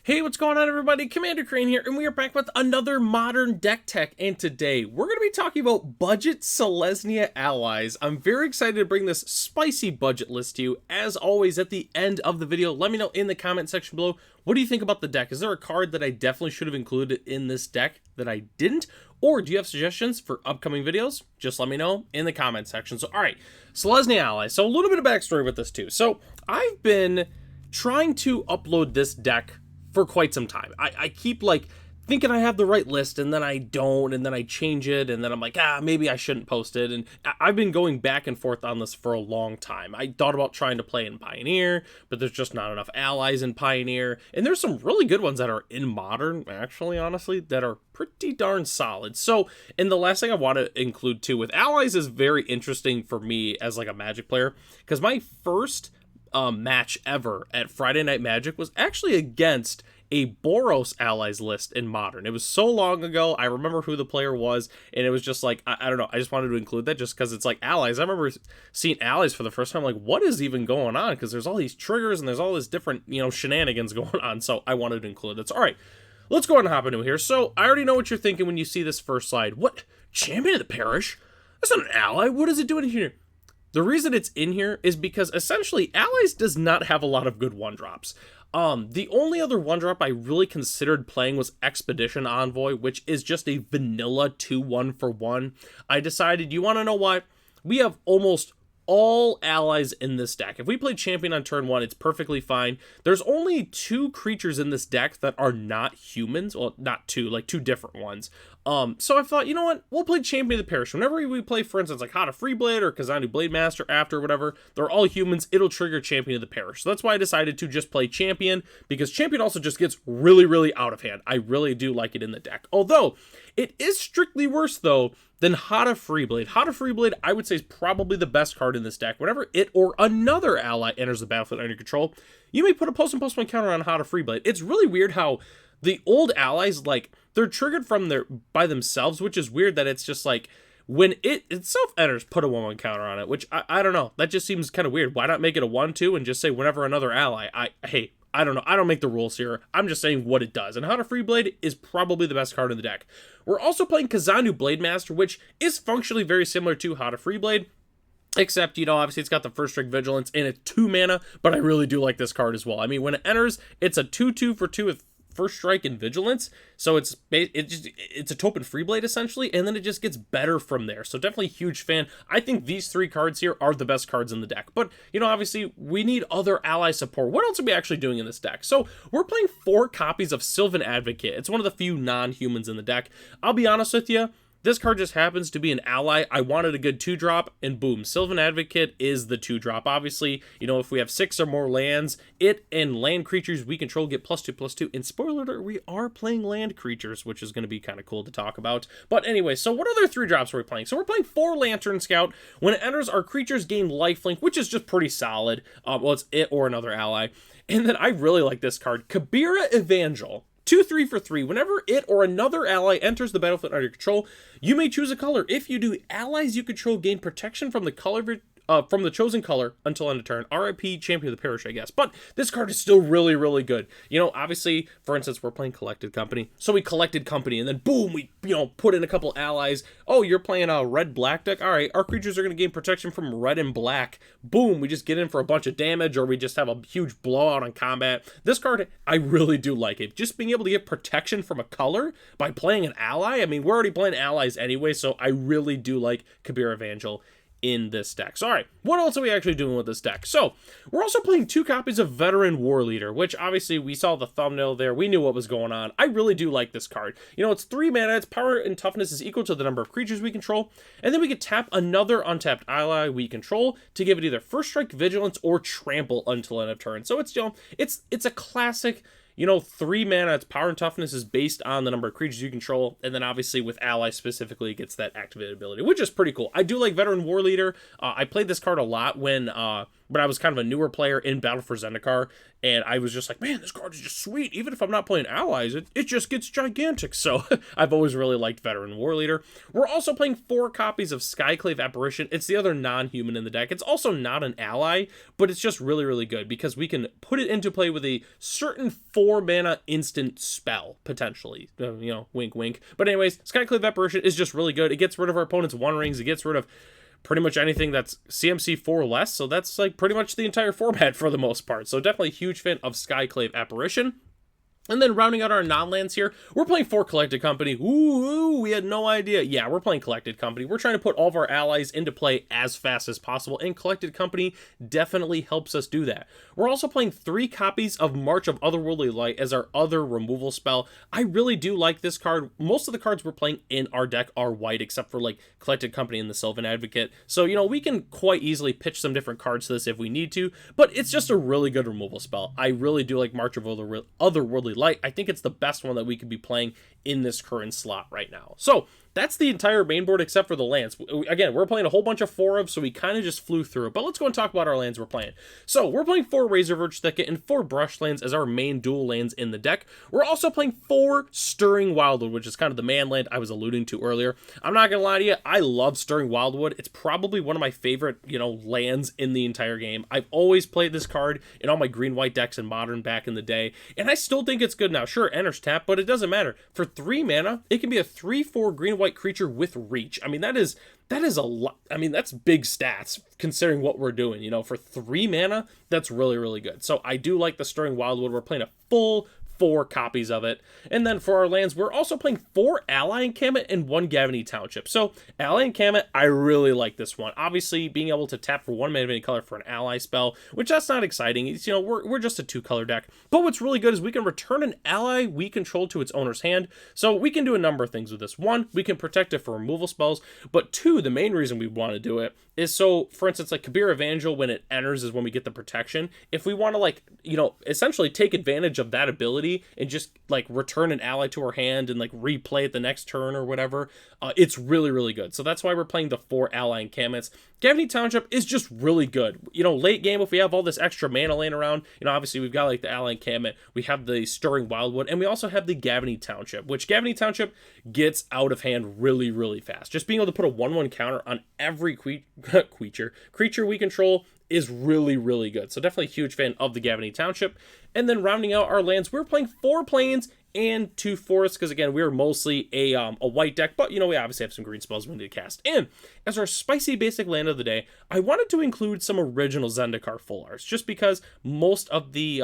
Hey, what's going on, everybody? Commander Crane here, and we are back with another modern deck tech, and today we're going to be talking about budget Selesnya allies. I'm very excited to bring this spicy budget list to you. As always, at the end of the video, let me know in the comment section below, what do you think about the deck? Is there a card that I definitely should have included in this deck that I didn't? Or do you have suggestions for upcoming videos? Just let me know in the comment section. So, alright, Selesnya allies. So, a little bit of backstory with this too. So, I've been trying to upload this deck for quite some time. I keep like thinking I have the right list, and then I don't, and then I change it, and then I'm like, maybe I shouldn't post it. And I've been going back and forth on this for a long time. I thought about trying to play in Pioneer, but there's just not enough allies in Pioneer. And there's some really good ones that are in Modern, actually, honestly, that are pretty darn solid. So, and the last thing I want to include too with allies is very interesting for me as like a Magic player, because my first match ever at Friday Night Magic was actually against a Boros allies list in Modern. It was so long ago, I remember who the player was, and it was just like, I don't know, I just wanted to include that just because it's like allies. I remember seeing allies for the first time, like, what is even going on? Because there's all these triggers and there's all this different, shenanigans going on, so I wanted to include it. So, alright, let's go ahead and hop into it here. So, I already know what you're thinking when you see this first slide. What? Champion of the Parish? That's not an ally. What is it doing here? The reason it's in here is because essentially Allies does not have a lot of good one-drops. The only other one-drop I really considered playing was Expedition Envoy, which is just a vanilla 2-1 for 1. I decided, you want to know what? We have almost all allies in this deck. If we play champion on turn 1, it's perfectly fine. There's only 2 creatures in this deck that are not humans. Well, not 2, like 2 different ones. So I thought, you know what? We'll play Champion of the Parish. Whenever we play, for instance, like Hada Freeblade or Kazanu Blademaster after, whatever, they're all humans, it'll trigger Champion of the Parish. So that's why I decided to just play Champion, because Champion also just gets really, really out of hand. I really do like it in the deck. Although, it is strictly worse, though, than Hada Freeblade. Hada Freeblade, I would say, is probably the best card in this deck. Whenever it or another ally enters the battlefield under your control, you may put a post-and-post-one counter on Hada Freeblade. It's really weird how the old allies, like, they're triggered by themselves, which is weird that it's just like, when it itself enters, put a 1/1 counter on it, which I don't know. That just seems kind of weird. Why not make it a 1/2 and just say whenever another ally, I don't know. I don't make the rules here. I'm just saying what it does. And Hada Freeblade is probably the best card in the deck. We're also playing Kazanu Blademaster, which is functionally very similar to Hada Freeblade. Except, obviously it's got the first strike vigilance and it's 2 mana, but I really do like this card as well. I mean, when it enters, it's a 2/2 for 2 with first strike and vigilance, so it's a Topin Freeblade essentially, and then it just gets better from there. So definitely huge fan. I think these 3 cards here are the best cards in the deck, but obviously we need other ally support. What else are we actually doing in this deck? So we're playing 4 copies of Sylvan Advocate. It's one of the few non-humans in the deck. I'll be honest with you, this card just happens to be an ally. I wanted a good 2-drop, and boom, Sylvan Advocate is the 2-drop. Obviously, if we have 6 or more lands, it and land creatures we control get +2/+2. And spoiler alert, we are playing land creatures, which is going to be kind of cool to talk about. But anyway, so what other 3-drops are we playing? So we're playing 4 Lantern Scout. When it enters, our creatures gain lifelink, which is just pretty solid. Well, it's it or another ally. And then I really like this card, Kabira Evangel. 2/3 for 3. Whenever it or another ally enters the battlefield under your control, you may choose a color. If you do, allies you control gain protection from the color from the chosen color until end of turn. RIP Champion of the Parish, I guess. But this card is still really, really good. Obviously, for instance, we're playing Collected Company. So we collected Company, and then boom, we, put in a couple allies. Oh, you're playing a red-black deck? All right, our creatures are going to gain protection from red and black. Boom, we just get in for a bunch of damage, or we just have a huge blowout on combat. This card, I really do like it. Just being able to get protection from a color by playing an ally. I mean, we're already playing allies anyway, so I really do like Kabir Evangel in this deck. So, alright, what else are we actually doing with this deck? So, we're also playing 2 copies of Veteran War Leader, which obviously we saw the thumbnail there. We knew what was going on. I really do like this card. It's 3 mana, its power and toughness is equal to the number of creatures we control, and then we can tap another untapped ally we control to give it either first strike, vigilance, or trample until end of turn. So it's, it's a classic 3 mana, its power and toughness is based on the number of creatures you control, and then obviously with allies specifically, it gets that activated ability, which is pretty cool. I do like Veteran War Leader. I played this card a lot when but I was kind of a newer player in Battle for Zendikar, and I was just like, man, this card is just sweet. Even if I'm not playing allies, it just gets gigantic. So I've always really liked Veteran War Leader. We're also playing 4 copies of Skyclave Apparition. It's the other non-human in the deck. It's also not an ally, but it's just really, really good because we can put it into play with a certain 4-mana instant spell, potentially. Wink, wink. But anyways, Skyclave Apparition is just really good. It gets rid of our opponent's One Rings. It gets rid of pretty much anything that's CMC 4 or less, so that's like pretty much the entire format for the most part. So definitely a huge fan of Skyclave Apparition. And then rounding out our non-lands here, we're playing 4 Collected Company. Ooh, we had no idea. Yeah, we're playing Collected Company. We're trying to put all of our allies into play as fast as possible, and Collected Company definitely helps us do that. We're also playing 3 copies of March of Otherworldly Light as our other removal spell. I really do like this card. Most of the cards we're playing in our deck are white, except for like Collected Company and the Sylvan Advocate. So, we can quite easily pitch some different cards to this if we need to, but it's just a really good removal spell. I really do like March of Otherworldly Light. I think it's the best one that we could be playing in this current slot right now. So that's the entire main board except for the lands. Again, we're playing a whole bunch of 4 of, so we kind of just flew through it. But let's go and talk about our lands we're playing. So we're playing 4 Razorverge Thicket and 4 Brushlands as our main dual lands in the deck. We're also playing 4 Stirring Wildwood, which is kind of the man land I was alluding to earlier. I'm not going to lie to you, I love Stirring Wildwood. It's probably one of my favorite, lands in the entire game. I've always played this card in all my green-white decks in Modern back in the day, and I still think it's good now. Sure, it enters tap, but it doesn't matter. For 3 mana, it can be a 3/4 green-white creature with reach. I mean, that is a lot. I mean, that's big stats considering what we're doing. For 3 mana, that's really, really good. So I do like the Stirring Wildwood. We're playing a full 4 copies of it. And then for our lands, we're also playing 4 Ally Encampment and 1 Gavany Township. So Ally Encampment, I really like this one. Obviously, being able to tap for 1 mana of any color for an ally spell, which that's not exciting. It's, we're just a 2-color deck. But what's really good is we can return an ally we control to its owner's hand. So we can do a number of things with this. 1, we can protect it for removal spells. But 2, the main reason we want to do it is so, for instance, like Kabir Evangel, when it enters is when we get the protection. If we want to essentially take advantage of that ability and just return an ally to our hand and replay it the next turn or whatever, it's really, really good. So that's why we're playing the 4 ally encampments. Gavany Township is just really good. Late game, if we have all this extra mana laying around, obviously we've got the ally encampment, we have the Stirring Wildwood, and we also have the Gavany Township, which Gavany Township gets out of hand really, really fast. Just being able to put a 1/1 counter on every creature we control is really, really good. So definitely a huge fan of the Gavany Township. And then rounding out our lands, we're playing 4 plains and 2 forests, because again, we're mostly a white deck, but we obviously have some green spells we need to cast. And as our spicy basic land of the day, I wanted to include some original Zendikar full arts, just because most of the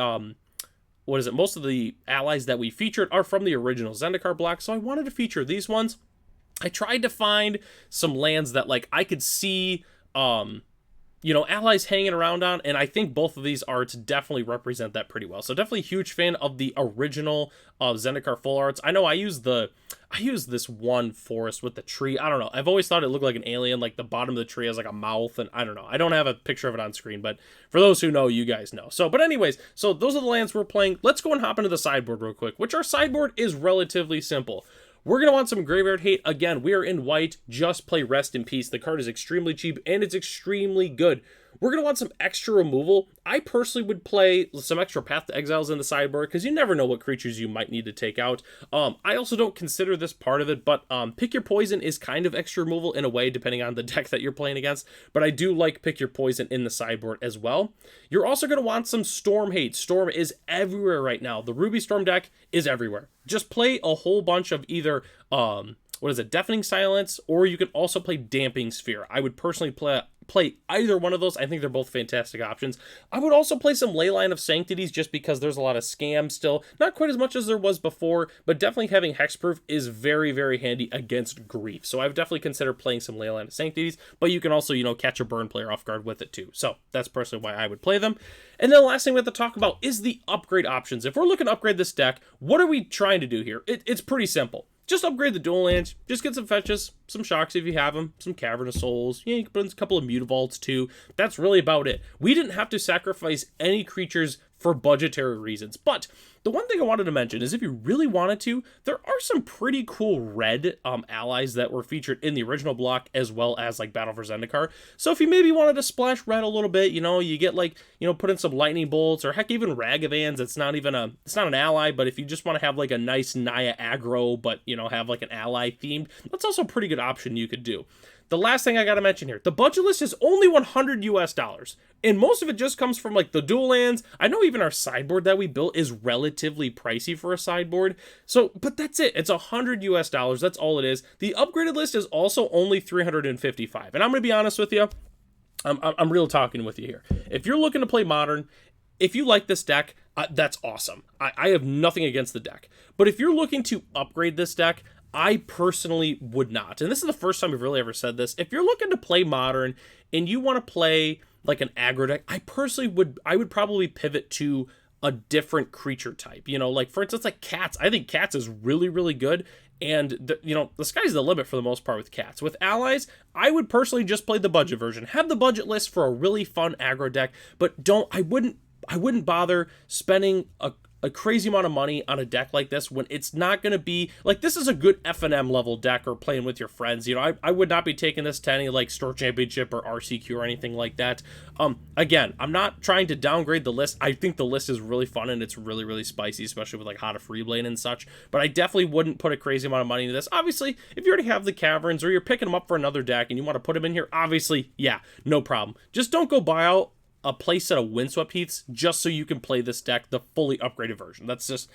most of the allies that we featured are from the original Zendikar block, so I wanted to feature these ones. I tried to find some lands that I could see allies hanging around on, and I think both of these arts definitely represent that pretty well. So definitely a huge fan of the original Zendikar full arts. I know I use this one forest with the tree. I don't know. I've always thought it looked like an alien, the bottom of the tree has a mouth, and I don't know. I don't have a picture of it on screen, but for those who know, you guys know. So, but anyways, so those are the lands we're playing. Let's go and hop into the sideboard real quick, which our sideboard is relatively simple. We're going to want some Graveyard Hate. Again, we are in white. Just play Rest in Peace. The card is extremely cheap, and it's extremely good. We're going to want some extra removal. I personally would play some extra Path to Exiles in the sideboard, because you never know what creatures you might need to take out. I also don't consider this part of it, but Pick Your Poison is kind of extra removal in a way, depending on the deck that you're playing against. But I do like Pick Your Poison in the sideboard as well. You're also going to want some Storm Hate. Storm is everywhere right now. The Ruby Storm deck is everywhere. Just play a whole bunch of either Deafening Silence, or you can also play Damping Sphere. I would personally play either one of those. I think they're both fantastic options. I would also play some Leyline of Sanctities, just because there's a lot of scams still. Not quite as much as there was before, but definitely having Hexproof is very, very handy against Grief. So I would definitely consider playing some Leyline of Sanctities, but you can also, catch a burn player off guard with it too. So that's personally why I would play them. And then the last thing we have to talk about is the upgrade options. If we're looking to upgrade this deck, what are we trying to do here? It's pretty simple. Just upgrade the dual lands, just get some fetches, some shocks if you have them, some Cavern of Souls, you can put in a couple of Mutavaults too. That's really about it. We didn't have to sacrifice any creatures for budgetary reasons. But the one thing I wanted to mention is if you really wanted to, there are some pretty cool red allies that were featured in the original block as well as like Battle for Zendikar. So if you maybe wanted to splash red a little bit, you know, you get like, you know, put in some lightning bolts or heck even Ragavans. It's not an ally, but if you just want to have like a nice Naya aggro, but you know, have like an ally themed, that's also a pretty good option you could do. The last thing I gotta mention here, the budget list is only $100 US, and most of it just comes from like the dual lands. I know even our sideboard that we built is relatively pricey for a sideboard, so but that's it. It's $100 US. That's all it is. The upgraded list is also only 355, and I'm gonna be honest with you. I'm real talking with you here. If you're looking to play Modern, if you like this deck, that's awesome. I have nothing against the deck, but if you're looking to upgrade this deck, I personally would not. And this is the first time we've really ever said this. If you're looking to play Modern and you want to play like an aggro deck, I would probably pivot to a different creature type. You know, like for instance, like Cats. I think Cats is really, really good. And the sky's the limit for the most part with Cats. With allies, I would personally just play the budget version. Have the budget list for a really fun aggro deck, but I wouldn't bother spending a crazy amount of money on a deck like this when it's not going to be like, this is a good FNM level deck or playing with your friends. You know, I would not be taking this to any like Store Championship or RCQ or anything like that. Again, I'm not trying to downgrade the list. I think the list is really fun and it's really, really spicy, especially with like How to Freeblade and such, but I definitely wouldn't put a crazy amount of money into this. Obviously, if you already have the Caverns or you're picking them up for another deck and you want to put them in here, obviously, yeah, no problem. Just don't go buy out a playset of Windswept Heaths just so you can play this deck, the fully upgraded version. That's the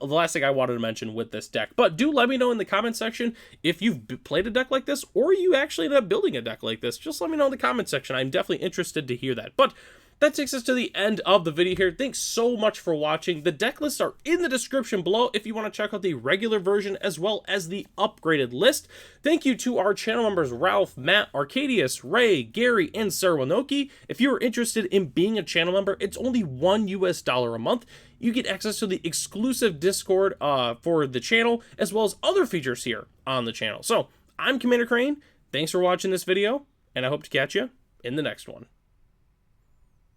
last thing I wanted to mention with this deck. But do let me know in the comment section if you've played a deck like this or you actually ended up building a deck like this. Just let me know in the comment section. I'm definitely interested to hear that. But that takes us to the end of the video here. Thanks so much for watching. The deck lists are in the description below if you want to check out the regular version as well as the upgraded list. Thank you to our channel members Ralph, Matt, Arcadius, Ray, Gary, and Sarwanoki. If you are interested in being a channel member, it's only $1 US a month. You get access to the exclusive Discord for the channel as well as other features here on the channel. So I'm Commander Crane. Thanks for watching this video, and I hope to catch you in the next one.